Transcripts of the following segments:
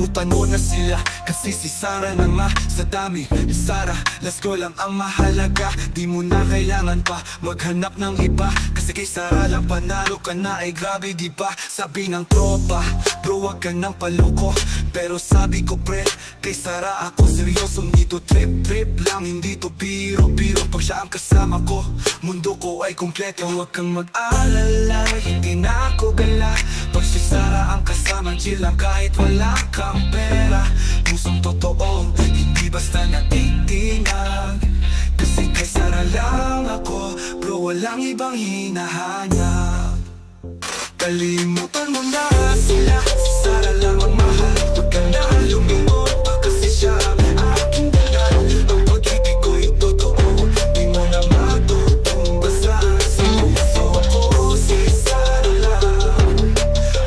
Kalimutan mo na sila, kasi si Sara na nga. Sa dami, Sara, let's go lang ang mahalaga. Di mo na kailangan pa maghanap ng iba, kasi kay Sara lang panalo ka na. Ay grabe di ba? Sabi ng tropa, bro wag ka nang paloko. Pero sabi ko pre, kay Sara ako seryoso. Dito trip lang, hindi to biro. Pag siya ang kasama ko, mundo ko ay kumpleto. Huwag kang mag-alala, hindi na ako gala. Pag si Sara ang kasama, chill lang kahit wala kang pera. Pusong totoo, hindi basta natitinag. Kasi kay Sara lang ako, bro walang ibang hinahanap. Kalimutan mo na sila, si Sara lang ang mahal. Huwag ka na lumingon pa, kasi siya ang aking dagal. Ang pag-ibig ko'y totoo, di mo na matutumbasan. Sa puso ko, si Sara lang,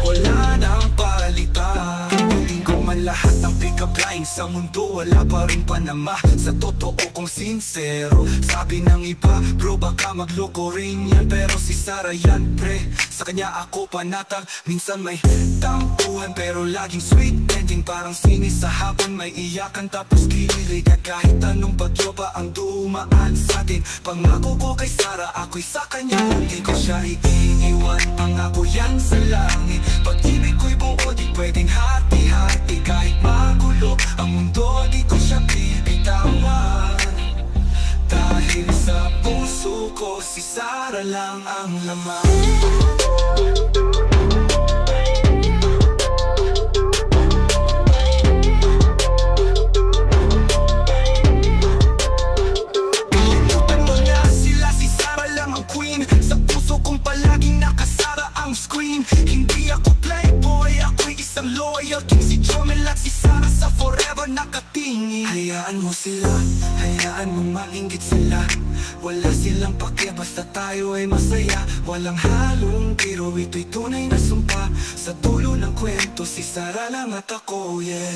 wala nang palitan. Piling ko man lahat ng pick-up line sa mundo, wala pa rin panama. Sa totoo kong sincero, sabi ng iba, bro baka magloko rin yan. Pero si Sara yan pre, sa kanya ako panatag. Minsan may tampuhan pero laging sweet ending. Parang sinis sa hapon, may iyakan tapos kilig. At kahit anong bagyo pa ang dumaan sa atin, pangako ko kay Sara, ako'y sa kanya. Hindi ko siya iiwan, pangako yan sa langit. Pag-ibig ko'y buo, di pwedeng hati-hati. Kahit magulo ang mundo, di ko siya bibitawan. Dahil sa puso ko, si Sara lang ang laman. Kalimutan mo na sila, si Sara lang ang queen. Sa puso kong palaging nakasara ang screen. Hindi ako playboy, ako'y isang loyal king. Si Jomel at si Sara sa forever nakatingin. Hayaan mo sila, hayaan mo mainggit sila. Wala silang pake, basta tayo ay masaya. Walang halong biro, ito'y tunay na sumpa. Sa dulo ng kwento, si Sara lang at ako, yeah.